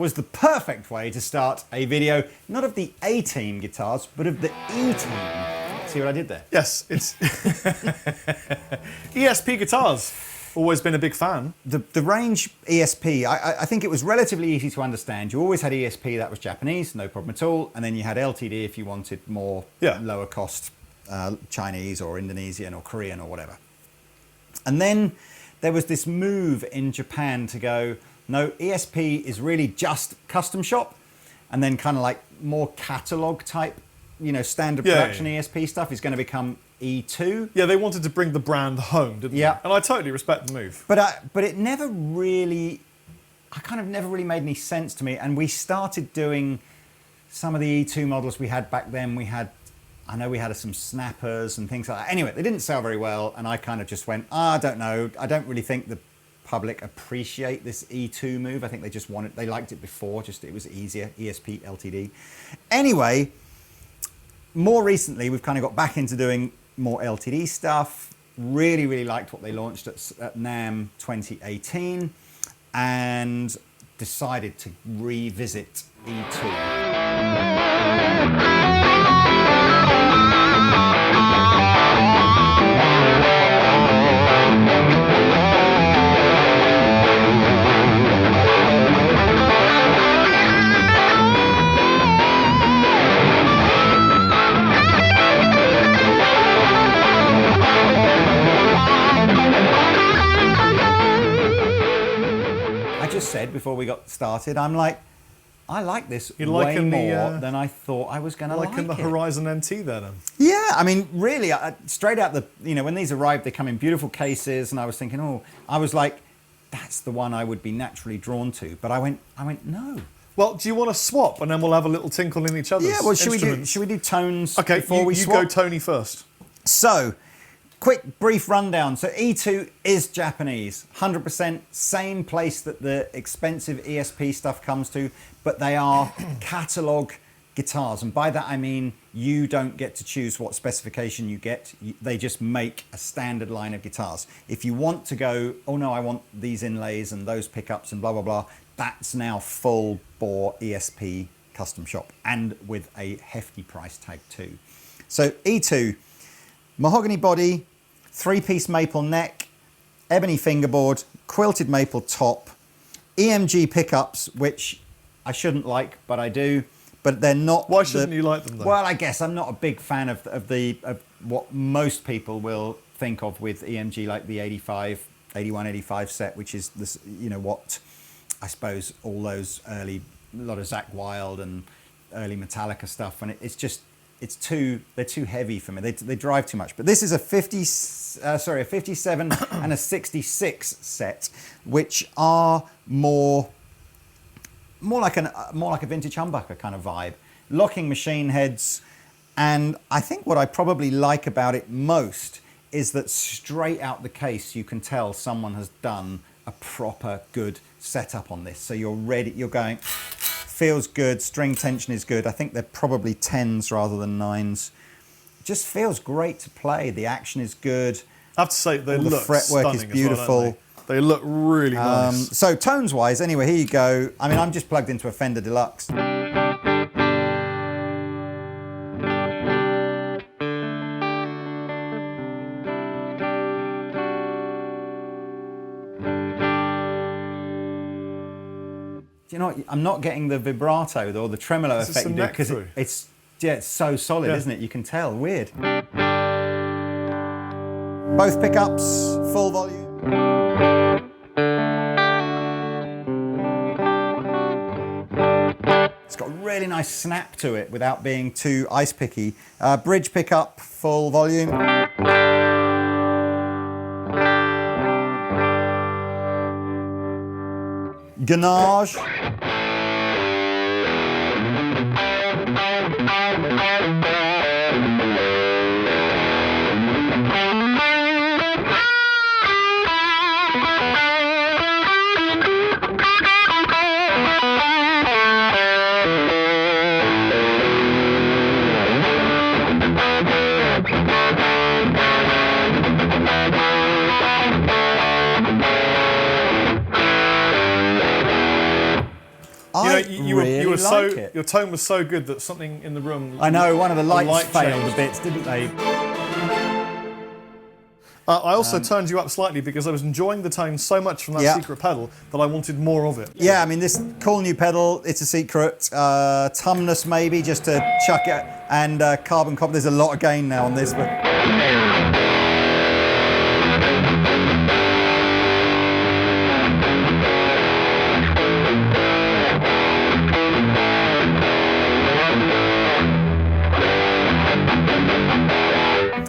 was the perfect way to start a video, not of the A-Team guitars, but of the E-Team. See what I did there? Yes, it's ESP guitars. Always been a big fan. The range ESP, I think it was relatively easy to understand. You always had ESP that was Japanese, no problem at all. And then you had LTD if you wanted more lower cost Chinese or Indonesian or Korean or whatever. And then there was this move in Japan to go, no, ESP is really just custom shop. And then kind of like more catalog type, you know, standard production ESP stuff is going to become E2. Yeah, they wanted to bring the brand home, didn't they? And I totally respect the move. But it never really, kind of never really made any sense to me. And we started doing some of the E2 models we had back then. I know we had some snappers and things like that. Anyway, they didn't sell very well. And I kind of just went, I don't know. I don't really think the public appreciate this E2 move. I think they just they liked it before, just it was easier, ESP, LTD. Anyway, more recently, we've kind of got back into doing more LTD stuff. Really, really liked what they launched at NAMM 2018 and decided to revisit E2. Said before we got started, I'm like, I like this way more than I thought I was going to like it. Liking the Horizon NT then? Yeah, I mean, really, straight out when these arrived, they come in beautiful cases, and I was thinking, I was like, that's the one I would be naturally drawn to. But I went, no. Well, do you want to swap, and then we'll have a little tinkle in each other's instruments? Should we do tones? Okay, before we swap? You go Tony first. So, quick, brief rundown. So E2 is Japanese, 100%, same place that the expensive ESP stuff comes to, but they are catalog guitars. And by that I mean you don't get to choose what specification you get. They just make a standard line of guitars. If you want to go, oh no, I want these inlays and those pickups and blah, blah, blah, that's now full bore ESP custom shop and with a hefty price tag too. So E2, mahogany body, 3-piece maple neck, ebony fingerboard, quilted maple top, EMG pickups, which I shouldn't like, but I do. But they're not. Why shouldn't you like them though? Well, I guess I'm not a big fan of what most people will think of with EMG, like the 81, 85 set, which is this, what I suppose all those early, a lot of Zakk Wylde and early Metallica stuff, and they're too heavy for me. They drive too much. But this is a 57 and a 66 set, which are more like a vintage humbucker kind of vibe. Locking machine heads, and I think what I probably like about it most is that straight out the case you can tell someone has done a proper good setup on this. So you're ready. You're going. Feels good, string tension is good. I think they're probably 10s rather than 9s. Just feels great to play. The action is good. I have to say, the fretwork is beautiful. Well, they look really nice. So tones wise, anyway, here you go. I mean, I'm just plugged into a Fender Deluxe. You know, I'm not getting the vibrato or the tremolo effect you do because it's so solid, isn't it? You can tell. Weird. Both pickups, full volume. It's got a really nice snap to it without being too ice picky. Bridge pickup, full volume. Ganache. really like it. Your tone was so good that something in the room. I know, one of the lights light failed changed. a bit, didn't they? I also turned you up slightly because I was enjoying the tone so much from that secret pedal that I wanted more of it. Yeah, I mean, this cool new pedal, it's a secret. Tumnus maybe, just to chuck it, and carbon copper. There's a lot of gain now on this, but...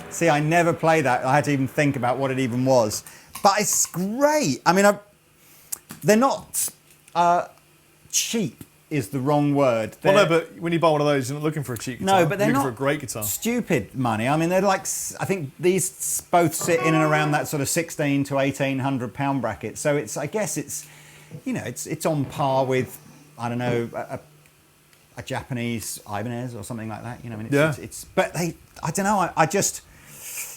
See, I never play that. I had to even think about what it even was. But it's great. I mean, they're not cheap is the wrong word. Well, no, but when you buy one of those, you're not looking for a cheap guitar. No, but they're you're not looking for a great guitar. Stupid money. I mean, they're like, I think these both sit in and around that sort of 16 to 1800 pound bracket. So it's, I guess it's, you know, it's on par with, I don't know, a Japanese Ibanez or something like that. You know, I mean, it's but I don't know. I just.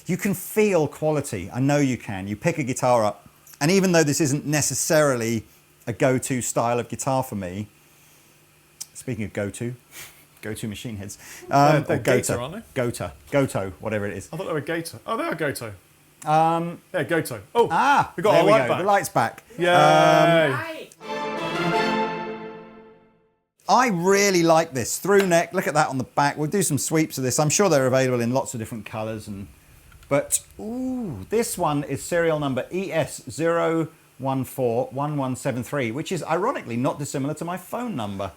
You can feel quality. I know you can. You pick a guitar up, and even though this isn't necessarily a go-to style of guitar for me, speaking of go-to machine heads, they're Gator, aren't they? Goto, whatever it is. I thought they were Gator. Oh, they are Goto. Yeah, Goto. Oh, we got there our we light go. back. The light's back. Yay! I really like this through neck. Look at that on the back. We'll do some sweeps of this. I'm sure they're available in lots of different colours But, ooh, this one is serial number ES0141173, which is ironically not dissimilar to my phone number.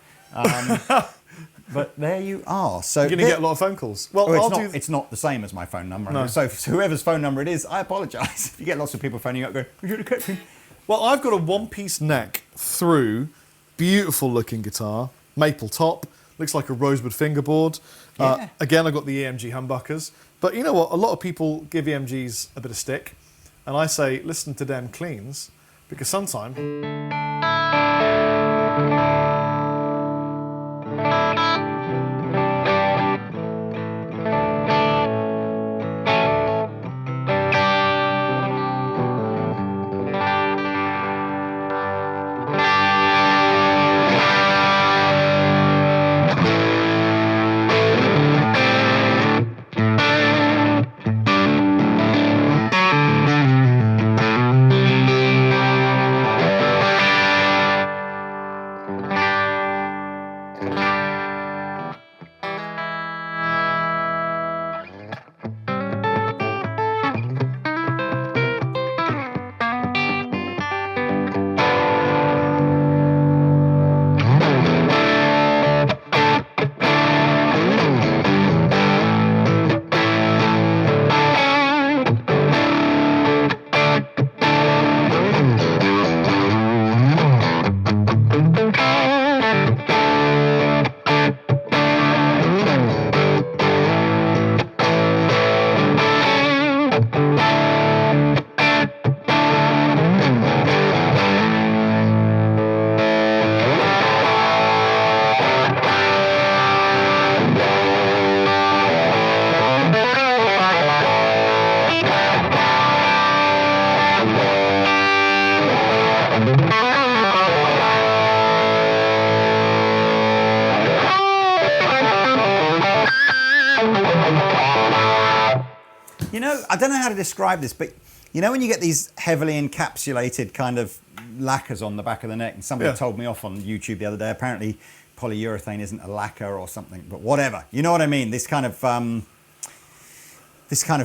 But there you are. So you're going to get a lot of phone calls. Well, it's not the same as my phone number. No. So whoever's phone number it is, I apologise. If you get lots of people phoning up going, you should have kept me. Well, I've got a one-piece neck through, beautiful looking guitar, maple top, looks like a rosewood fingerboard. Yeah. Again, I've got the EMG humbuckers. But you know what? A lot of people give EMGs a bit of stick. And I say, listen to them cleans, because sometimes... You know, I don't know how to describe this, but you know when you get these heavily encapsulated kind of lacquers on the back of the neck, and somebody told me off on YouTube the other day, apparently polyurethane isn't a lacquer or something, but whatever. You know what I mean? This kind of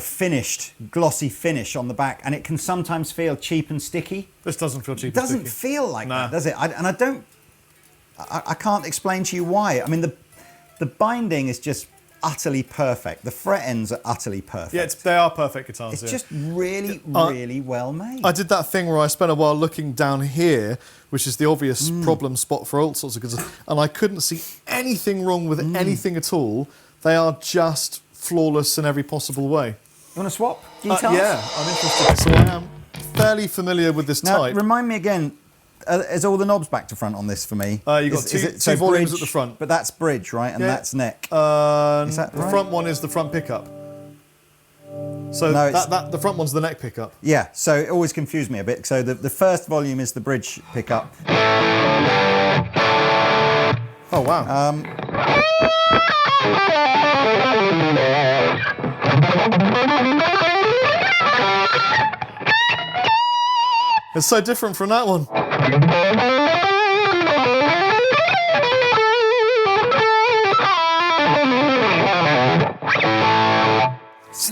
finished, glossy finish on the back, and it can sometimes feel cheap and sticky. This doesn't feel cheap It doesn't and sticky. feel like that, does it? I can't explain to you why. I mean, the binding is just utterly perfect. The fret ends are utterly perfect. Yeah, they are perfect guitars. It's just really, really well made. I did that thing where I spent a while looking down here, which is the obvious problem spot for all sorts of guitars, and I couldn't see anything wrong with anything at all. They are just flawless in every possible way. You want to swap guitars? Yeah, I'm interested. So I am fairly familiar with this Now, type. remind me again, is all the knobs back to front on this for me? You've got two volumes at the front. But that's bridge, right? And that's neck. Is that the right? front one is the front pickup. So No, the front one's the neck pickup. Yeah, so it always confused me a bit. So the first volume is the bridge pickup. Oh, wow. It's so different from that one.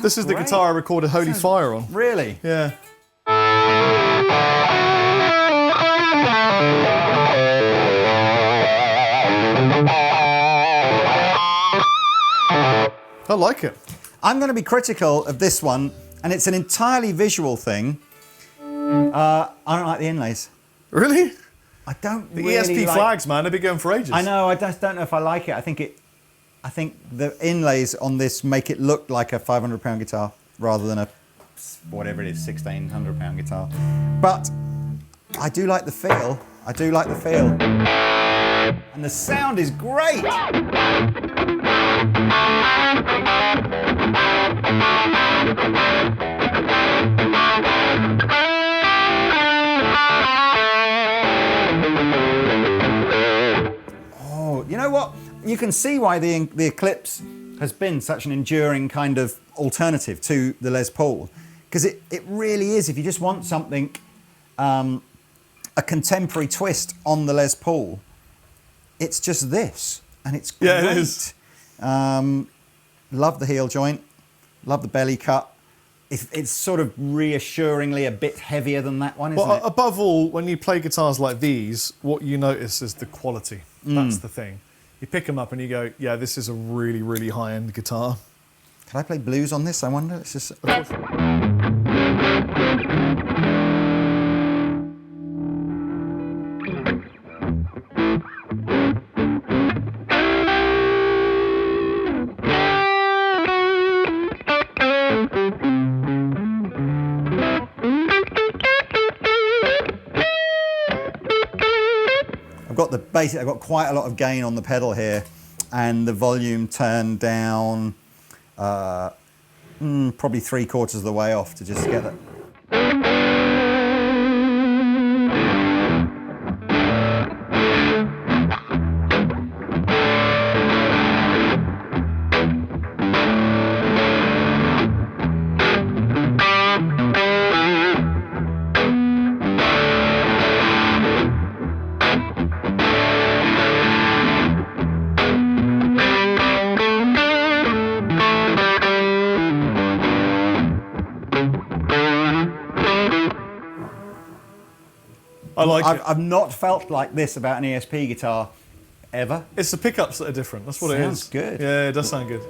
This is the guitar I recorded Holy Fire on. Really? Yeah. I like it. I'm going to be critical of this one, and it's an entirely visual thing. I don't like the inlays. Really? I don't The really ESP flags, man, they've been going for ages. I know, I just don't know if I like it. I think the inlays on this make it look like a £500 guitar rather than a, whatever it is, £1,600 guitar. But I do like the feel. I do like the feel. And the sound is great. Oh, you know what? You can see why the Eclipse has been such an enduring kind of alternative to the Les Paul. Because it really is, if you just want something, a contemporary twist on the Les Paul, it's just this, and it's great. Yeah, it is. Love the heel joint, love the belly cut. It's sort of reassuringly a bit heavier than that one, isn't Well, it? above all, when you play guitars like these, what you notice is the quality. That's the thing. You pick them up and you go, yeah, this is a really, really high-end guitar. Can I play blues on this, I wonder? It's just... I've got quite a lot of gain on the pedal here, and the volume turned down probably 3/4 of the way off to just get it. I like it. I've not felt like this about an ESP guitar ever. It's the pickups that are different. That's what it is. Sounds good. Yeah, it does sound good.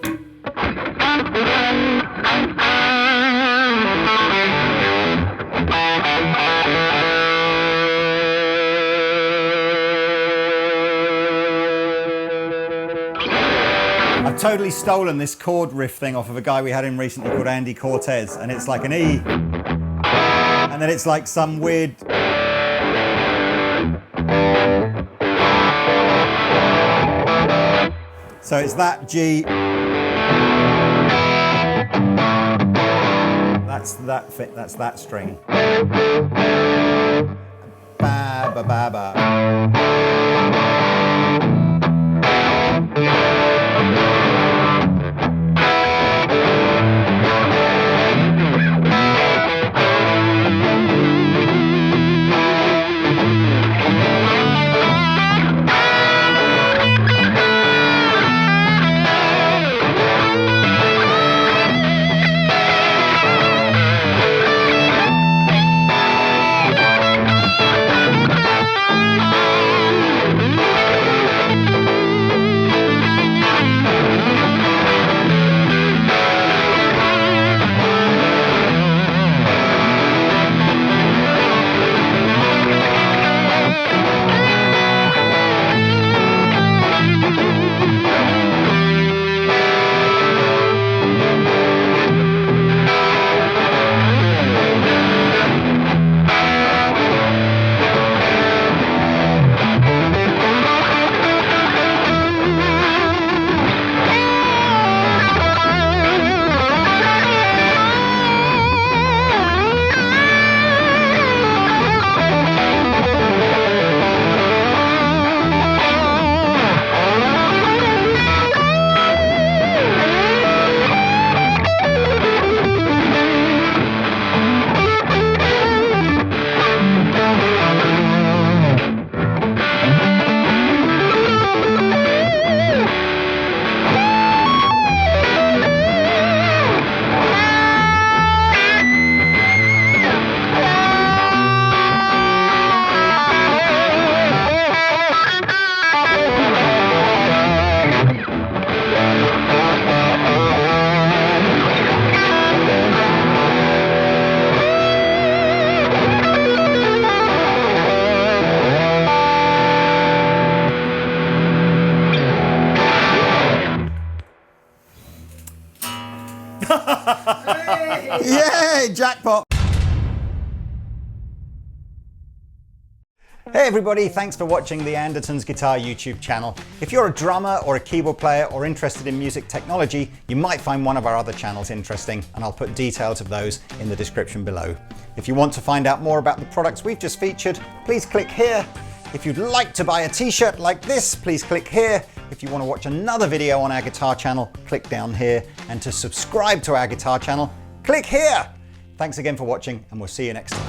I've totally stolen this chord riff thing off of a guy we had in recently called Andy Cortez, and it's like an E, and then it's like some weird... So it's that G. That's that string. Ba ba ba ba. Yay, jackpot. Hey everybody, thanks for watching the Andertons Guitar YouTube channel. If you're a drummer or a keyboard player or interested in music technology, you might find one of our other channels interesting, and I'll put details of those in the description below. If you want to find out more about the products we've just featured, please click here. If you'd like to buy a t-shirt like this, please click here. If you want to watch another video on our guitar channel, click down here. And to subscribe to our guitar channel, click here. Thanks again for watching, and we'll see you next time.